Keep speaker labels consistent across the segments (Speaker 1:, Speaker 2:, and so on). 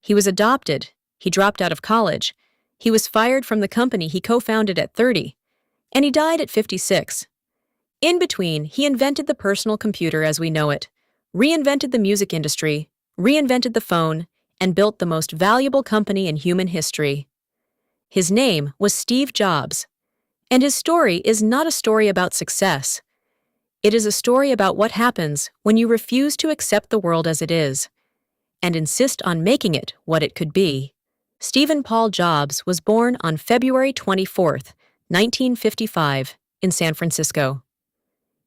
Speaker 1: He was adopted. He dropped out of college. He was fired from the company he co-founded at 30. And he died at 56. In between, he invented the personal computer as we know it, reinvented the music industry, reinvented the phone, and built the most valuable company in human history. His name was Steve Jobs. And his story is not a story about success. It is a story about what happens when you refuse to accept the world as it is and insist on making it what it could be. Stephen Paul Jobs was born on February 24, 1955, in San Francisco.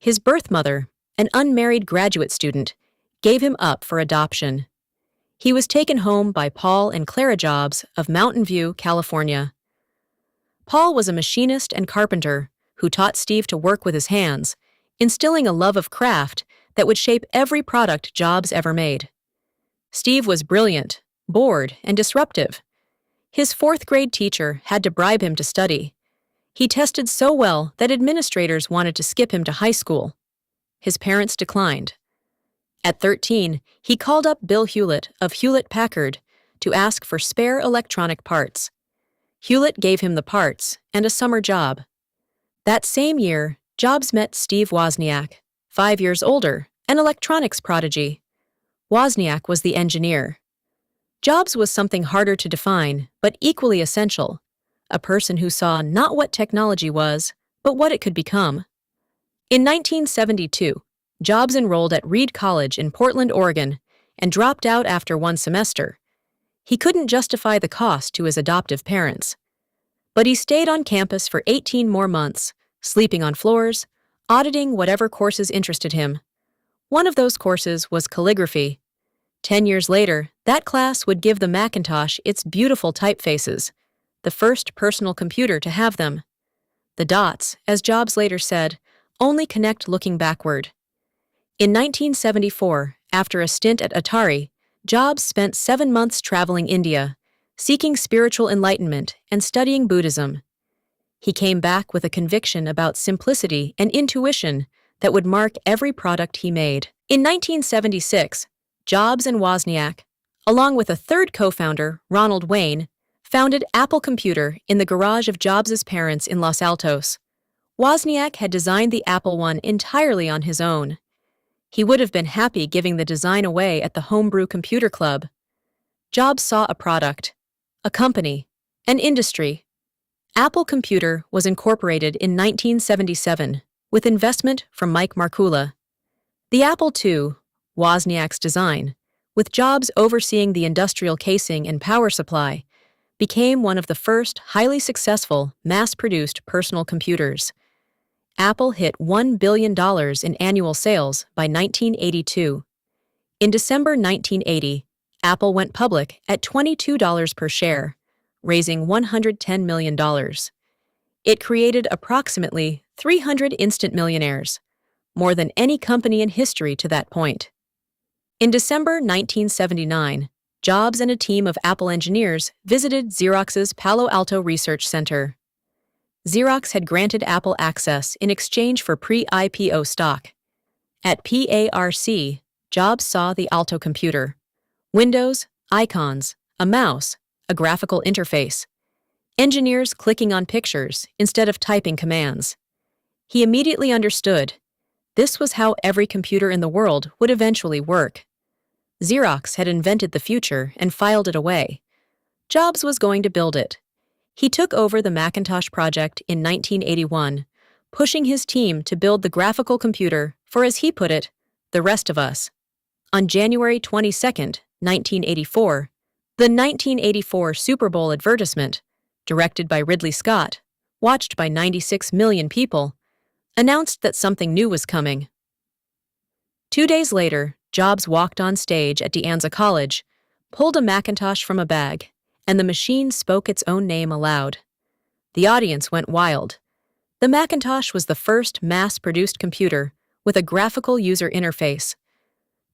Speaker 1: His birth mother, an unmarried graduate student, gave him up for adoption. He was taken home by Paul and Clara Jobs of Mountain View, California. Paul was a machinist and carpenter who taught Steve to work with his hands, instilling a love of craft that would shape every product Jobs ever made. Steve was brilliant, bored, and disruptive. His fourth-grade teacher had to bribe him to study. He tested so well that administrators wanted to skip him to high school. His parents declined. At 13, he called up Bill Hewlett of Hewlett-Packard to ask for spare electronic parts. Hewlett gave him the parts and a summer job. That same year, Jobs met Steve Wozniak, 5 years older, an electronics prodigy. Wozniak was the engineer. Jobs was something harder to define, but equally essential, a person who saw not what technology was, but what it could become. In 1972, Jobs enrolled at Reed College in Portland, Oregon, and dropped out after one semester. He couldn't justify the cost to his adoptive parents. But he stayed on campus for 18 more months, sleeping on floors, auditing whatever courses interested him. One of those courses was calligraphy. 10 years later, that class would give the Macintosh its beautiful typefaces, the first personal computer to have them. The dots, as Jobs later said, only connect looking backward. In 1974, after a stint at Atari, Jobs spent 7 months traveling India, seeking spiritual enlightenment and studying Buddhism. He came back with a conviction about simplicity and intuition that would mark every product he made. In 1976, Jobs and Wozniak, along with a third co-founder, Ronald Wayne, founded Apple Computer in the garage of Jobs' parents in Los Altos. Wozniak had designed the Apple I entirely on his own. He would have been happy giving the design away at the Homebrew Computer Club. Jobs saw a product, a company, an industry. Apple Computer was incorporated in 1977 with investment from Mike Markula. The Apple II, Wozniak's design, with Jobs overseeing the industrial casing and power supply, became one of the first highly successful, mass-produced personal computers. Apple hit $1 billion in annual sales by 1982. In December 1980, Apple went public at $22 per share, raising $110 million. It created approximately 300 instant millionaires, more than any company in history to that point. In December 1979, Jobs and a team of Apple engineers visited Xerox's Palo Alto Research Center. Xerox had granted Apple access in exchange for pre-IPO stock. At PARC, Jobs saw the Alto computer. Windows, icons, a mouse, a graphical interface. Engineers clicking on pictures instead of typing commands. He immediately understood. This was how every computer in the world would eventually work. Xerox had invented the future and filed it away. Jobs was going to build it. He took over the Macintosh project in 1981, pushing his team to build the graphical computer for, as he put it, the rest of us. On January 22, 1984, the 1984 Super Bowl advertisement, directed by Ridley Scott, watched by 96 million people, announced that something new was coming. 2 days later, Jobs walked on stage at De Anza College, pulled a Macintosh from a bag, and the machine spoke its own name aloud. The audience went wild. The Macintosh was the first mass-produced computer with a graphical user interface.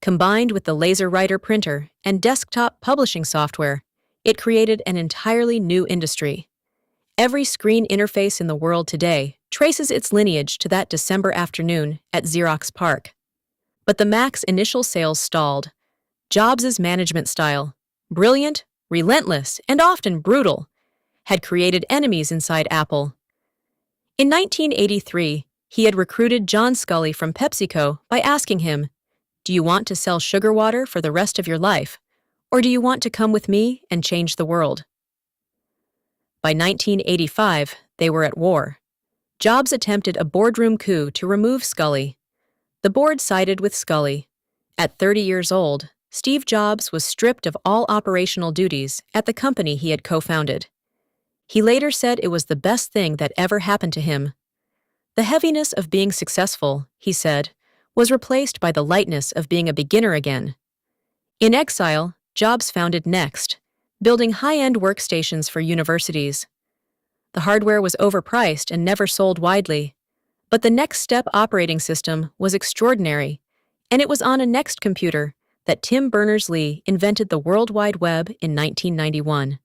Speaker 1: Combined with the LaserWriter printer and desktop publishing software, it created an entirely new industry. Every screen interface in the world today traces its lineage to that December afternoon at Xerox PARC. But the Mac's initial sales stalled. Jobs' management style, brilliant relentless, and often brutal, had created enemies inside Apple. In 1983, he had recruited John Scully from PepsiCo by asking him, "Do you want to sell sugar water for the rest of your life, or do you want to come with me and change the world?" By 1985, they were at war. Jobs attempted a boardroom coup to remove Scully. The board sided with Scully. At 30 years old, Steve Jobs was stripped of all operational duties at the company he had co-founded. He later said it was the best thing that ever happened to him. The heaviness of being successful, he said, was replaced by the lightness of being a beginner again. In exile, Jobs founded Next, building high-end workstations for universities. The hardware was overpriced and never sold widely, but the Next Step operating system was extraordinary, and it was on a Next computer that Tim Berners-Lee invented the World Wide Web in 1991.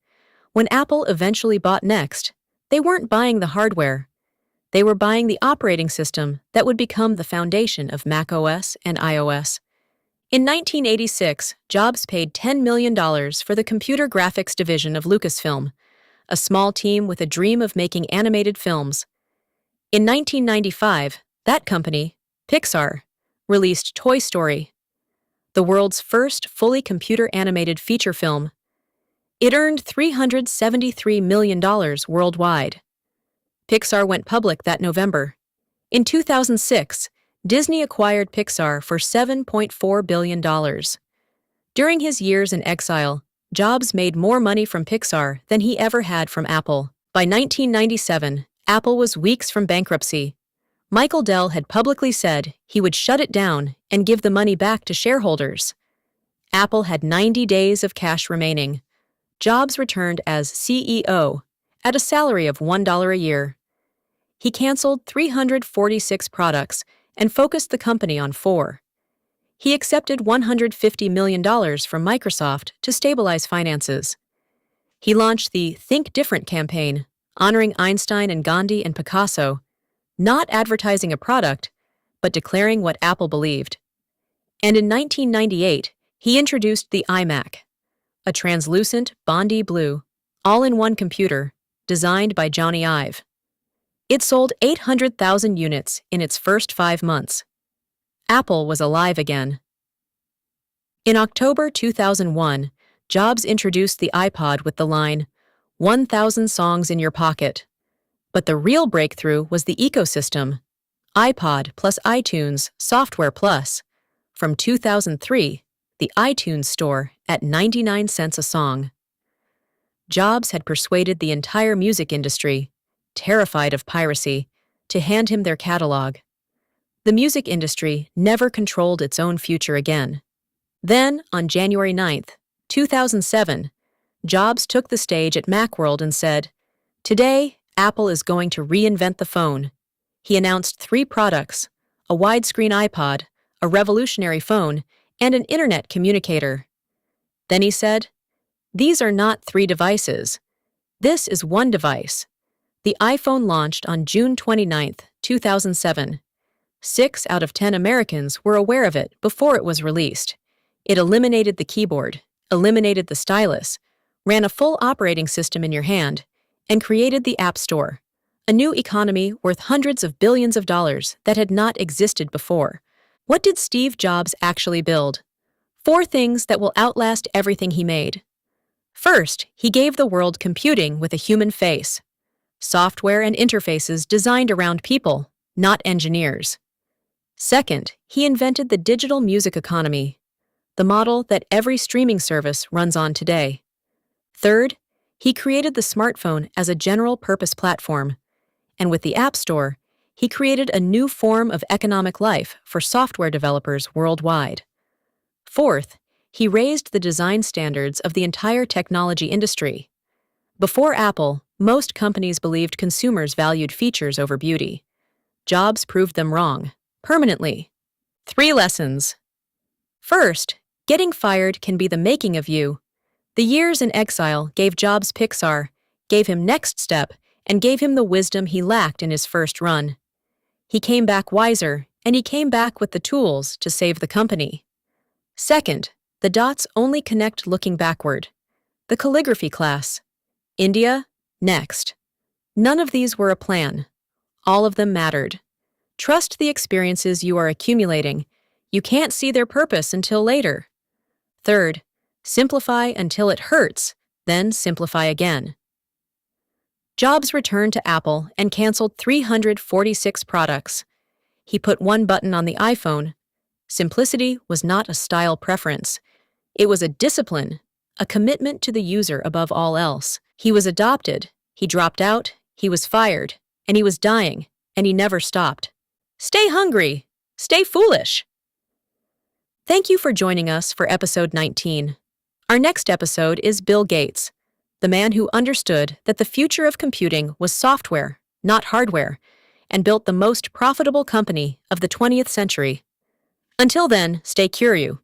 Speaker 1: When Apple eventually bought Next, they weren't buying the hardware. They were buying the operating system that would become the foundation of macOS and iOS. In 1986, Jobs paid $10 million for the computer graphics division of Lucasfilm, a small team with a dream of making animated films. In 1995, that company, Pixar, released Toy Story, the world's first fully computer-animated feature film. It earned $373 million worldwide. Pixar went public that November. In 2006, Disney acquired Pixar for $7.4 billion. During his years in exile, Jobs made more money from Pixar than he ever had from Apple. By 1997, Apple was weeks from bankruptcy. Michael Dell had publicly said he would shut it down and give the money back to shareholders. Apple had 90 days of cash remaining. Jobs returned as CEO at a salary of $1 a year. He canceled 346 products and focused the company on 4. He accepted $150 million from Microsoft to stabilize finances. He launched the Think Different campaign, honoring Einstein and Gandhi and Picasso, not advertising a product, but declaring what Apple believed. And in 1998, he introduced the iMac, a translucent Bondi blue, all-in-one computer designed by Johnny Ive. It sold 800,000 units in its first 5 months. Apple was alive again. In October 2001, Jobs introduced the iPod with the line, "1,000 songs in your pocket." But the real breakthrough was the ecosystem, iPod plus iTunes Software Plus. From 2003, the iTunes Store at 99 cents a song. Jobs had persuaded the entire music industry, terrified of piracy, to hand him their catalog. The music industry never controlled its own future again. Then, on January 9, 2007, Jobs took the stage at Macworld and said, "Today, Apple is going to reinvent the phone." He announced 3 products, a widescreen iPod, a revolutionary phone, and an internet communicator. Then he said, "These are not 3 devices. This is one device." The iPhone launched on June 29, 2007. 6 out of 10 Americans were aware of it before it was released. It eliminated the keyboard, eliminated the stylus, ran a full operating system in your hand, and created the App Store, a new economy worth hundreds of billions of dollars that had not existed before. What did Steve Jobs actually build? 4 things that will outlast everything he made. First, he gave the world computing with a human face. Software and interfaces designed around people, not engineers. Second, he invented the digital music economy, the model that every streaming service runs on today. Third, he created the smartphone as a general-purpose platform, and with the App Store, he created a new form of economic life for software developers worldwide. Fourth, he raised the design standards of the entire technology industry. Before Apple, most companies believed consumers valued features over beauty. Jobs proved them wrong, permanently. 3 lessons. First, getting fired can be the making of you. The years in exile gave Jobs Pixar, gave him Next Step, and gave him the wisdom he lacked in his first run. He came back wiser, and he came back with the tools to save the company. Second, the dots only connect looking backward. The calligraphy class. India, next. None of these were a plan. All of them mattered. Trust the experiences you are accumulating. You can't see their purpose until later. Third, simplify until it hurts, then simplify again. Jobs returned to Apple and canceled 346 products. He put one button on the iPhone. Simplicity was not a style preference. It was a discipline, a commitment to the user above all else. He was adopted, he dropped out, he was fired, and he was dying, and he never stopped. Stay hungry, stay foolish. Thank you for joining us for episode 19. Our next episode is Bill Gates, the man who understood that the future of computing was software, not hardware, and built the most profitable company of the 20th century. Until then, stay curious.